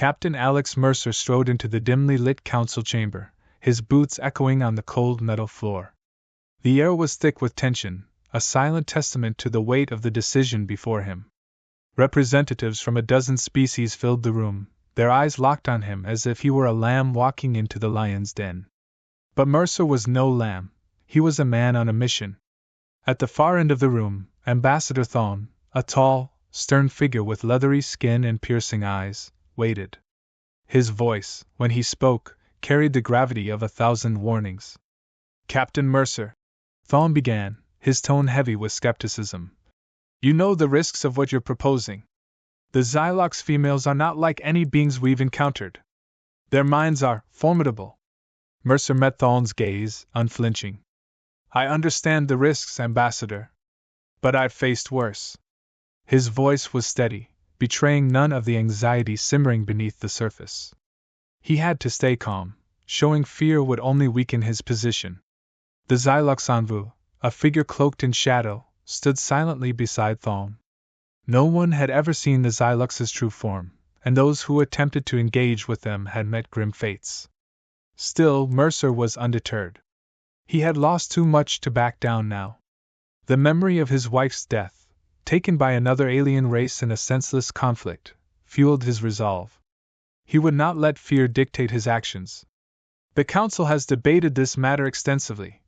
Captain Alex Mercer strode into the dimly lit council chamber, his boots echoing on the cold metal floor. The air was thick with tension, a silent testament to the weight of the decision before him. Representatives from a dozen species filled the room, their eyes locked on him as if he were a lamb walking into the lion's den. But Mercer was no lamb, he was a man on a mission. At the far end of the room, Ambassador Thawne, a tall, stern figure with leathery skin and piercing eyes, waited. His voice, when he spoke, carried the gravity of 1,000 warnings. Captain Mercer, Thawne began, his tone heavy with skepticism. You know the risks of what you're proposing. The Xylox females are not like any beings we've encountered. Their minds are formidable. Mercer met Thawne's gaze, unflinching. I understand the risks, Ambassador. But I've faced worse. His voice was steady, betraying none of the anxiety simmering beneath the surface. He had to stay calm, showing fear would only weaken his position. The Xylox envoy, a figure cloaked in shadow, stood silently beside Thawne. No one had ever seen the Xylox's true form, and those who attempted to engage with them had met grim fates. Still, Mercer was undeterred. He had lost too much to back down now. The memory of his wife's death, taken by another alien race in a senseless conflict, fueled his resolve. He would not let fear dictate his actions. The Council has debated this matter extensively,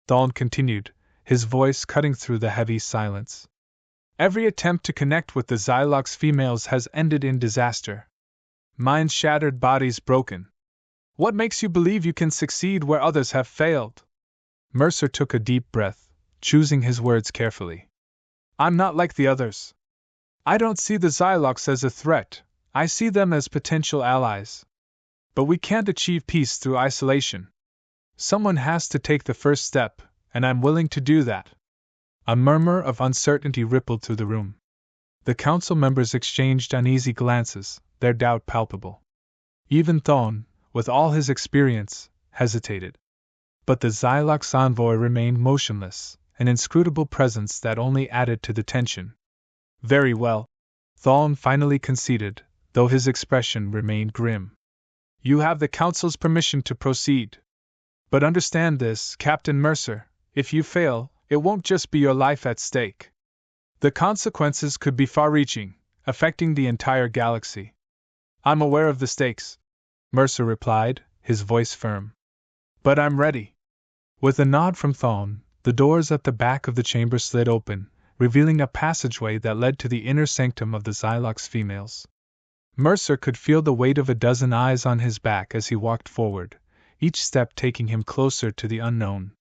Thawne continued, his voice cutting through the heavy silence. Every attempt to connect with the Xylox females has ended in disaster. Minds shattered, bodies broken. What makes you believe you can succeed where others have failed? Mercer took a deep breath, choosing his words carefully. I'm not like the others. I don't see the Xylox as a threat, I see them as potential allies. But we can't achieve peace through isolation. Someone has to take the first step, and I'm willing to do that. A murmur of uncertainty rippled through the room. The council members exchanged uneasy glances, their doubt palpable. Even Thawne, with all his experience, hesitated. But the Xylox envoy remained motionless, an inscrutable presence that only added to the tension. Very well, Thawne finally conceded, though his expression remained grim. You have the council's permission to proceed. But understand this, Captain Mercer, if you fail, it won't just be your life at stake. The consequences could be far-reaching, affecting the entire galaxy. I'm aware of the stakes, Mercer replied, his voice firm. But I'm ready. With a nod from Thawne, the doors at the back of the chamber slid open, revealing a passageway that led to the inner sanctum of the Xylox females. Mercer could feel the weight of a dozen eyes on his back as he walked forward, each step taking him closer to the unknown.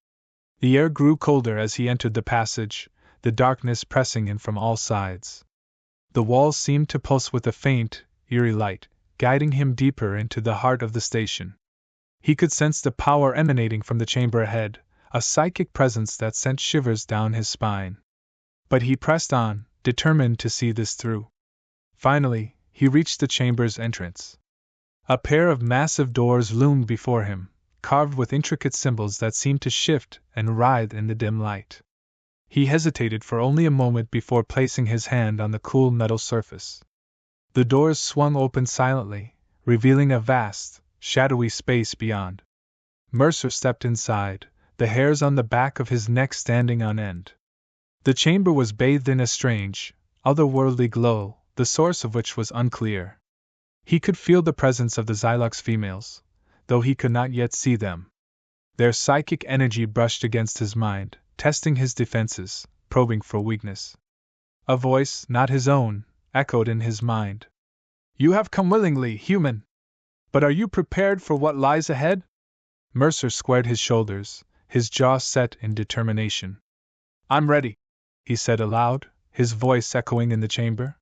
The air grew colder as he entered the passage, the darkness pressing in from all sides. The walls seemed to pulse with a faint, eerie light, guiding him deeper into the heart of the station. He could sense the power emanating from the chamber ahead, a psychic presence that sent shivers down his spine. But he pressed on, determined to see this through. Finally, he reached the chamber's entrance. A pair of massive doors loomed before him, carved with intricate symbols that seemed to shift and writhe in the dim light. He hesitated for only a moment before placing his hand on the cool metal surface. The doors swung open silently, revealing a vast, shadowy space beyond. Mercer stepped inside, the hairs on the back of his neck standing on end. The chamber was bathed in a strange, otherworldly glow, the source of which was unclear. He could feel the presence of the Xylox females, though he could not yet see them. Their psychic energy brushed against his mind, testing his defenses, probing for weakness. A voice, not his own, echoed in his mind. You have come willingly, human. But are you prepared for what lies ahead? Mercer squared his shoulders, his jaw set in determination. I'm ready, he said aloud, his voice echoing in the chamber.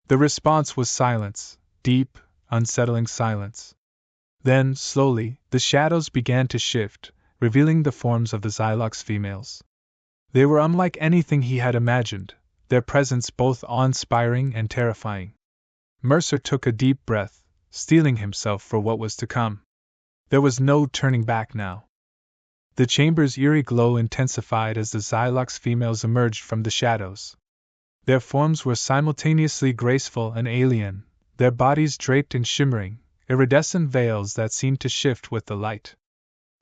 The response was silence, deep, unsettling silence. Then, slowly, the shadows began to shift, revealing the forms of the Xylox females. They were unlike anything he had imagined, their presence both awe-inspiring and terrifying. Mercer took a deep breath, steeling himself for what was to come. There was no turning back now. The chamber's eerie glow intensified as the Xylox females emerged from the shadows. Their forms were simultaneously graceful and alien, their bodies draped in shimmering, iridescent veils that seemed to shift with the light.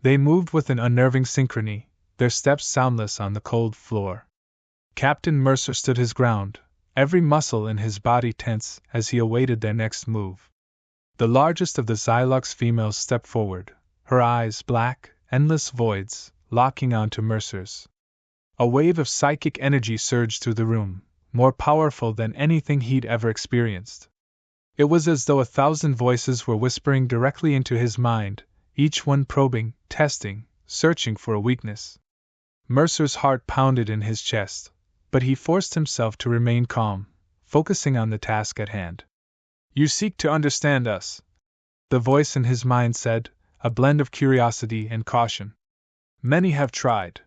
They moved with an unnerving synchrony, their steps soundless on the cold floor. Captain Mercer stood his ground, every muscle in his body tense as he awaited their next move. The largest of the Xylox females stepped forward, her eyes black, endless voids, locking onto Mercer's. A wave of psychic energy surged through the room, more powerful than anything he'd ever experienced. It was as though 1,000 voices were whispering directly into his mind, each one probing, testing, searching for a weakness. Mercer's heart pounded in his chest, but he forced himself to remain calm, focusing on the task at hand. "You seek to understand us," the voice in his mind said, a blend of curiosity and caution. "Many have tried.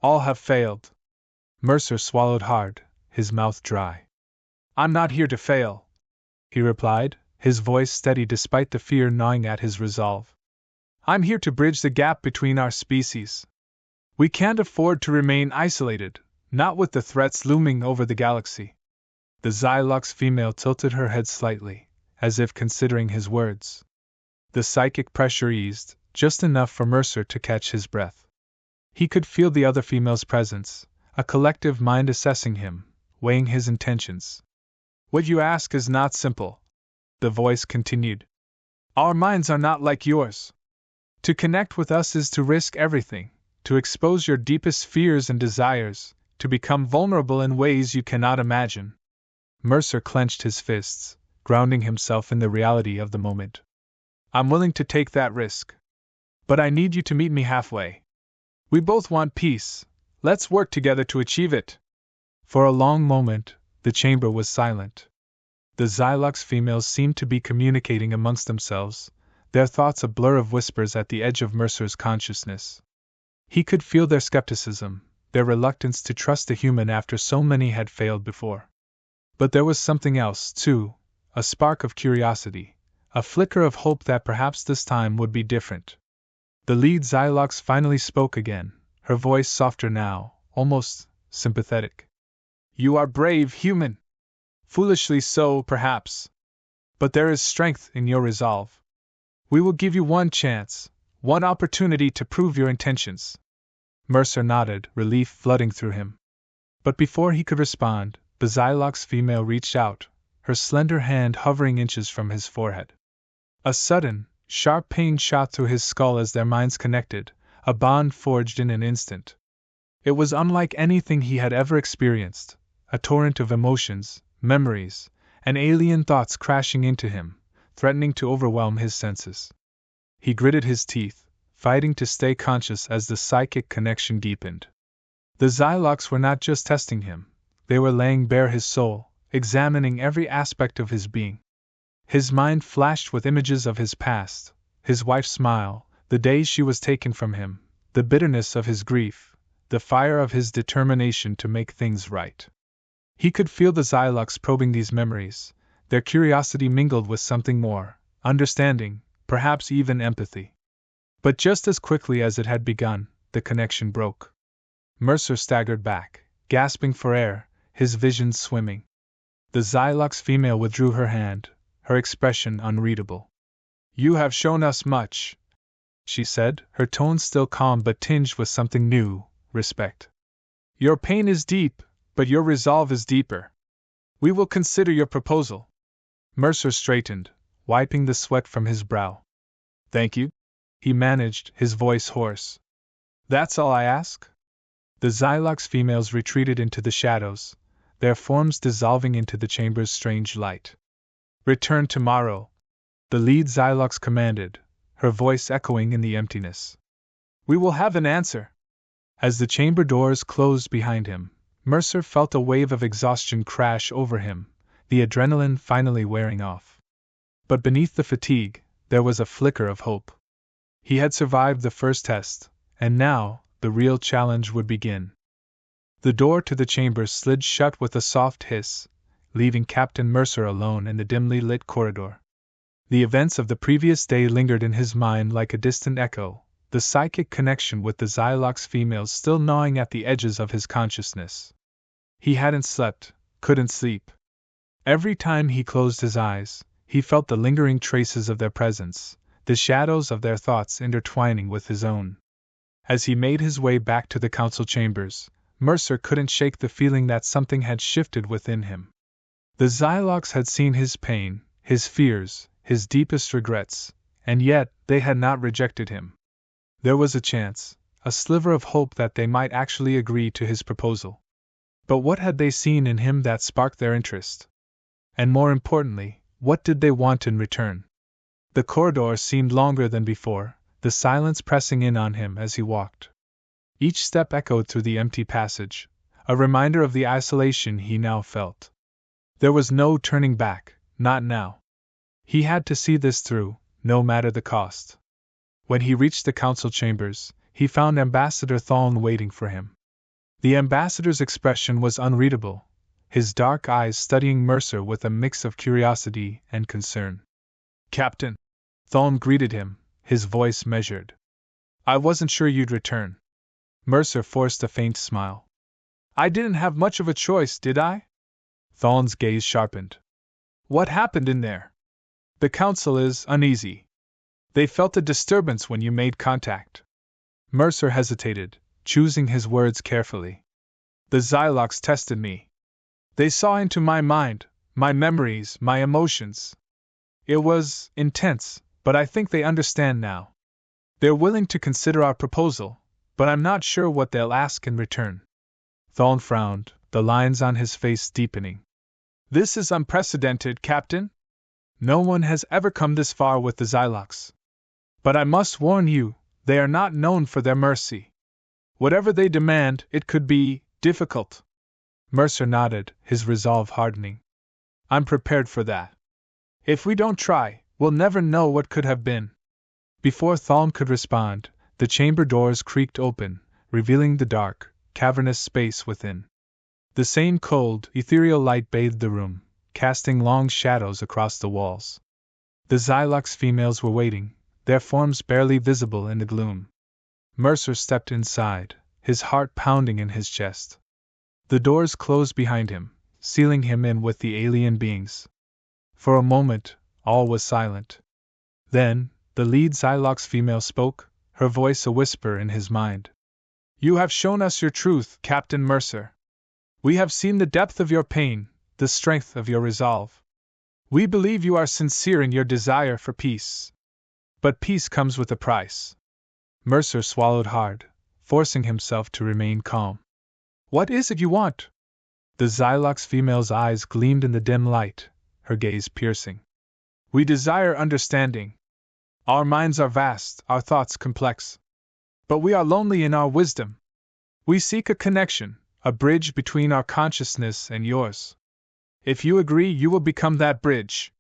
All have failed." Mercer swallowed hard, his mouth dry. "I'm not here to fail," he replied, his voice steady despite the fear gnawing at his resolve. "I'm here to bridge the gap between our species. We can't afford to remain isolated, not with the threats looming over the galaxy." The Xylox female tilted her head slightly, as if considering his words. The psychic pressure eased, just enough for Mercer to catch his breath. He could feel the other female's presence, a collective mind assessing him, weighing his intentions. "What you ask is not simple," the voice continued. "Our minds are not like yours. To connect with us is to risk everything, to expose your deepest fears and desires, to become vulnerable in ways you cannot imagine." Mercer clenched his fists, grounding himself in the reality of the moment. "I'm willing to take that risk. But I need you to meet me halfway. We both want peace. Let's work together to achieve it." For a long moment, the chamber was silent. The Xylox females seemed to be communicating amongst themselves, their thoughts a blur of whispers at the edge of Mercer's consciousness. He could feel their skepticism, their reluctance to trust a human after so many had failed before. But there was something else, too, a spark of curiosity, a flicker of hope that perhaps this time would be different. The lead Xylox finally spoke again, her voice softer now, almost sympathetic. "You are brave, human. Foolishly so, perhaps. But there is strength in your resolve. We will give you one chance, one opportunity to prove your intentions." Mercer nodded, relief flooding through him. But before he could respond, the Xylox female reached out, her slender hand hovering inches from his forehead. A sudden, sharp pain shot through his skull as their minds connected, a bond forged in an instant. It was unlike anything he had ever experienced, a torrent of emotions, memories, and alien thoughts crashing into him, threatening to overwhelm his senses. He gritted his teeth, fighting to stay conscious as the psychic connection deepened. The Xylox were not just testing him, they were laying bare his soul, examining every aspect of his being. His mind flashed with images of his past, his wife's smile, the days she was taken from him, the bitterness of his grief, the fire of his determination to make things right. He could feel the Xylox probing these memories, their curiosity mingled with something more, understanding, perhaps even empathy. But just as quickly as it had begun, the connection broke. Mercer staggered back, gasping for air, his vision swimming. The Xylox female withdrew her hand, her expression unreadable. "You have shown us much," she said, her tone still calm but tinged with something new, respect. "Your pain is deep, but your resolve is deeper. We will consider your proposal." Mercer straightened, wiping the sweat from his brow. "Thank you," he managed, his voice hoarse. "That's all I ask?" The Xylox females retreated into the shadows, their forms dissolving into the chamber's strange light. "Return tomorrow," the lead Xylox commanded, her voice echoing in the emptiness. "We will have an answer." As the chamber doors closed behind him, Mercer felt a wave of exhaustion crash over him, the adrenaline finally wearing off. But beneath the fatigue, there was a flicker of hope. He had survived the first test, and now, the real challenge would begin. The door to the chamber slid shut with a soft hiss, leaving Captain Mercer alone in the dimly lit corridor. The events of the previous day lingered in his mind like a distant echo, the psychic connection with the Xylox females still gnawing at the edges of his consciousness. He hadn't slept, couldn't sleep. Every time he closed his eyes, he felt the lingering traces of their presence, the shadows of their thoughts intertwining with his own. As he made his way back to the council chambers, Mercer couldn't shake the feeling that something had shifted within him. The Xylox had seen his pain, his fears, his deepest regrets, and yet they had not rejected him. There was a chance, a sliver of hope that they might actually agree to his proposal. But what had they seen in him that sparked their interest? And more importantly, what did they want in return? The corridor seemed longer than before, the silence pressing in on him as he walked. Each step echoed through the empty passage, a reminder of the isolation he now felt. There was no turning back, not now. He had to see this through, no matter the cost. When he reached the council chambers, he found Ambassador Thawne waiting for him. The ambassador's expression was unreadable, his dark eyes studying Mercer with a mix of curiosity and concern. "Captain," Thawne greeted him, his voice measured. "I wasn't sure you'd return." Mercer forced a faint smile. "I didn't have much of a choice, did I?" Thawne's gaze sharpened. "What happened in there?" "The council is uneasy. They felt a disturbance when you made contact." Mercer hesitated, choosing his words carefully. "The Xylox tested me. They saw into my mind, my memories, my emotions. It was intense, but I think they understand now. They're willing to consider our proposal, but I'm not sure what they'll ask in return." Thawne frowned, the lines on his face deepening. "This is unprecedented, Captain. No one has ever come this far with the Xylox. But I must warn you, they are not known for their mercy. Whatever they demand, it could be difficult." Mercer nodded, his resolve hardening. "I'm prepared for that. If we don't try, we'll never know what could have been." Before Thawne could respond, the chamber doors creaked open, revealing the dark, cavernous space within. The same cold, ethereal light bathed the room, casting long shadows across the walls. The Xylox females were waiting, their forms barely visible in the gloom. Mercer stepped inside, his heart pounding in his chest. The doors closed behind him, sealing him in with the alien beings. For a moment, all was silent. Then, the lead Xylox female spoke, her voice a whisper in his mind. "You have shown us your truth, Captain Mercer. We have seen the depth of your pain, the strength of your resolve. We believe you are sincere in your desire for peace. But peace comes with a price." Mercer swallowed hard, forcing himself to remain calm. "What is it you want?" The Xylox female's eyes gleamed in the dim light, her gaze piercing. "We desire understanding. Our minds are vast, our thoughts complex. But we are lonely in our wisdom. We seek a connection, a bridge between our consciousness and yours. If you agree, you will become that bridge.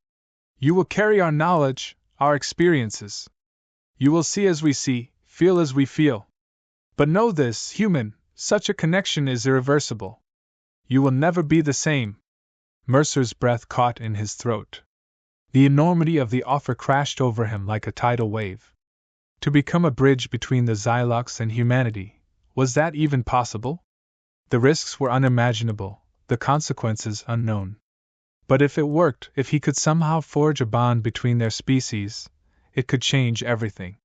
You will carry our knowledge, our experiences. You will see as we see, feel as we feel. But know this, human, such a connection is irreversible. You will never be the same." Mercer's breath caught in his throat. The enormity of the offer crashed over him like a tidal wave. To become a bridge between the Xylox and humanity, was that even possible? The risks were unimaginable, the consequences unknown. But if it worked, if he could somehow forge a bond between their species, it could change everything.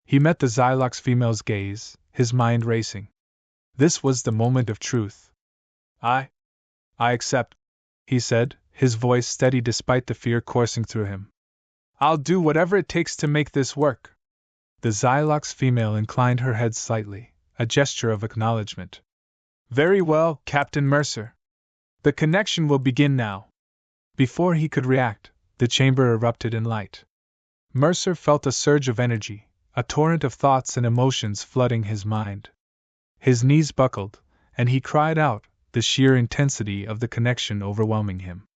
He met the Xylox female's gaze, his mind racing. This was the moment of truth. I accept," he said, his voice steady despite the fear coursing through him. "I'll do whatever it takes to make this work." The Xylox female inclined her head slightly, a gesture of acknowledgement. "Very well, Captain Mercer. The connection will begin now." Before he could react, the chamber erupted in light. Mercer felt a surge of energy, a torrent of thoughts and emotions flooding his mind. His knees buckled, and he cried out, the sheer intensity of the connection overwhelming him.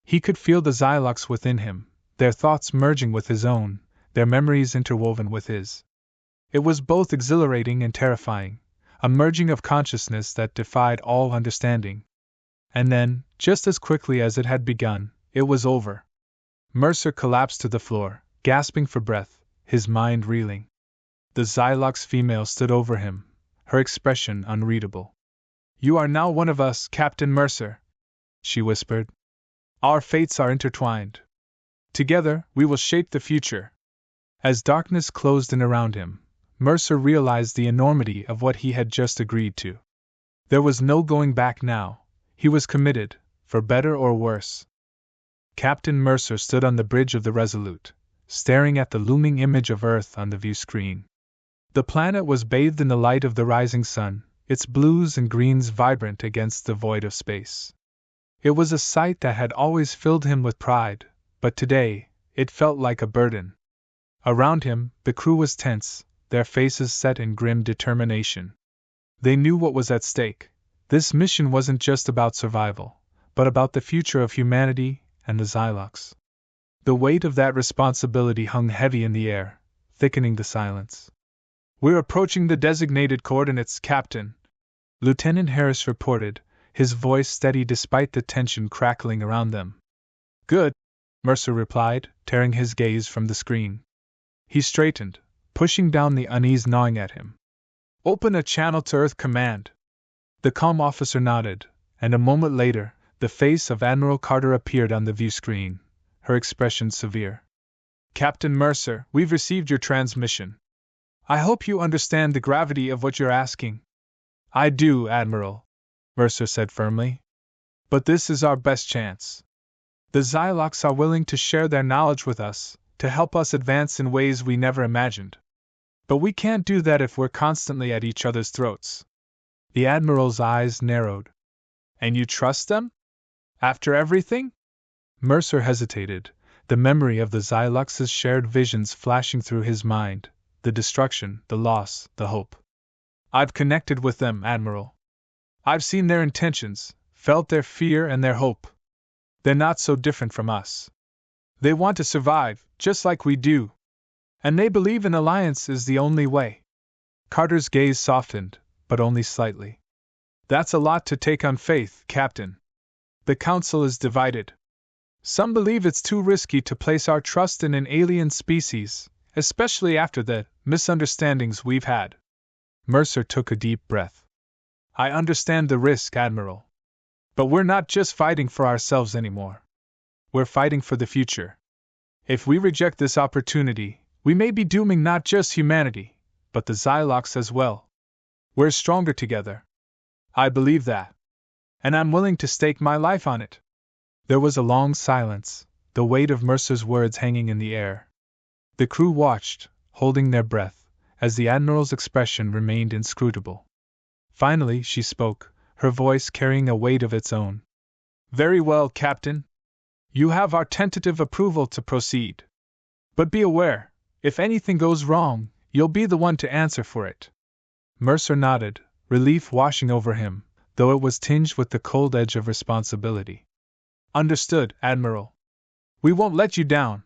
He could feel the Xylox within him, their thoughts merging with his own, their memories interwoven with his. It was both exhilarating and terrifying, a merging of consciousness that defied all understanding. And then, just as quickly as it had begun, it was over. Mercer collapsed to the floor, gasping for breath, his mind reeling. The Xylox female stood over him, her expression unreadable. "You are now one of us, Captain Mercer," she whispered. "Our fates are intertwined. Together, we will shape the future. As darkness closed in around him, Mercer realized the enormity of what he had just agreed to. There was no going back now. He was committed, for better or worse. Captain Mercer stood on the bridge of the Resolute, staring at the looming image of Earth on the view screen. The planet was bathed in the light of the rising sun, its blues and greens vibrant against the void of space. It was a sight that had always filled him with pride, but today, it felt like a burden. Around him, the crew was tense, their faces set in grim determination. They knew what was at stake. This mission wasn't just about survival, but about the future of humanity and the Xylox. The weight of that responsibility hung heavy in the air, thickening the silence. "We're approaching the designated coordinates, Captain," Lieutenant Harris reported, his voice steady despite the tension crackling around them. "Good," Mercer replied, tearing his gaze from the screen. He straightened, pushing down the unease gnawing at him. "Open a channel to Earth Command." The calm officer nodded, and a moment later, the face of Admiral Carter appeared on the view screen, her expression severe. "Captain Mercer, we've received your transmission. I hope you understand the gravity of what you're asking." "I do, Admiral," Mercer said firmly. "But this is our best chance. The Xylox are willing to share their knowledge with us, to help us advance in ways we never imagined. But we can't do that if we're constantly at each other's throats." The Admiral's eyes narrowed. "And you trust them? After everything?" Mercer hesitated, the memory of the Xylox's shared visions flashing through his mind, the destruction, the loss, the hope. "I've connected with them, Admiral. I've seen their intentions, felt their fear and their hope. They're not so different from us. They want to survive, just like we do. And they believe an alliance is the only way." Carter's gaze softened, but only slightly. "That's a lot to take on faith, Captain. The Council is divided. Some believe it's too risky to place our trust in an alien species, especially after the misunderstandings we've had." Mercer took a deep breath. "I understand the risk, Admiral. But we're not just fighting for ourselves anymore. We're fighting for the future. If we reject this opportunity, we may be dooming not just humanity, but the Xylox as well. We're stronger together. I believe that. And I'm willing to stake my life on it." There was a long silence, the weight of Mercer's words hanging in the air. The crew watched, holding their breath, as the Admiral's expression remained inscrutable. Finally, she spoke, her voice carrying a weight of its own. "Very well, Captain. You have our tentative approval to proceed. But be aware, if anything goes wrong, you'll be the one to answer for it." Mercer nodded, relief washing over him, though it was tinged with the cold edge of responsibility. "Understood, Admiral. We won't let you down."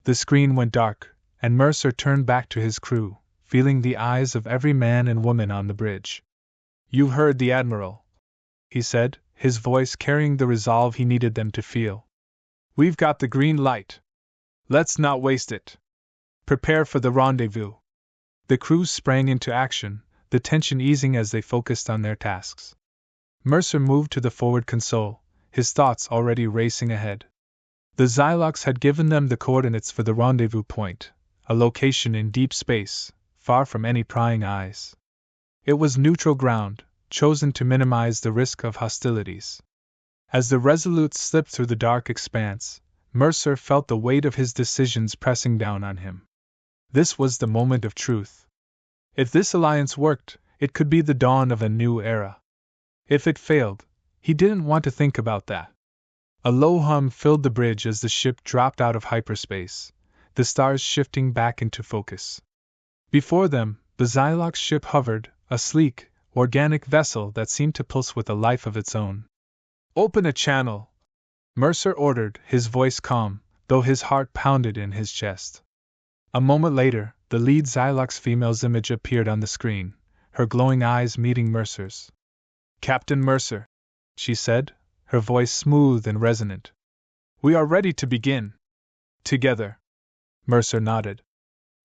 The screen went dark, and Mercer turned back to his crew, feeling the eyes of every man and woman on the bridge. "You've heard the Admiral," he said, his voice carrying the resolve he needed them to feel. "We've got the green light. Let's not waste it. Prepare for the rendezvous." The crew sprang into action, the tension easing as they focused on their tasks. Mercer moved to the forward console, his thoughts already racing ahead. The Xylox had given them the coordinates for the rendezvous point, a location in deep space, far from any prying eyes. It was neutral ground, chosen to minimize the risk of hostilities. As the Resolute slipped through the dark expanse, Mercer felt the weight of his decisions pressing down on him. This was the moment of truth. If this alliance worked, it could be the dawn of a new era. If it failed, he didn't want to think about that. A low hum filled the bridge as the ship dropped out of hyperspace, the stars shifting back into focus. Before them, the Xylox ship hovered, a sleek, organic vessel that seemed to pulse with a life of its own. "Open a channel," Mercer ordered, his voice calm, though his heart pounded in his chest. A moment later, the lead Xylox female's image appeared on the screen, her glowing eyes meeting Mercer's. "Captain Mercer," she said, her voice smooth and resonant. "We are ready to begin." "Together." Mercer nodded.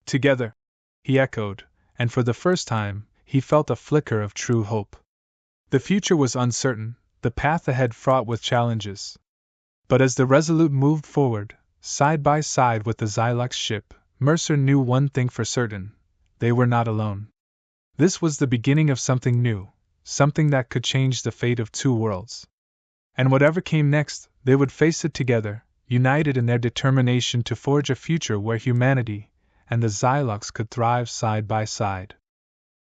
"Together," he echoed, and for the first time, he felt a flicker of true hope. The future was uncertain, the path ahead fraught with challenges. But as the Resolute moved forward, side by side with the Xylox ship, Mercer knew one thing for certain: they were not alone. This was the beginning of something new, something that could change the fate of two worlds. And whatever came next, they would face it together, united in their determination to forge a future where humanity and the Xylox could thrive side by side.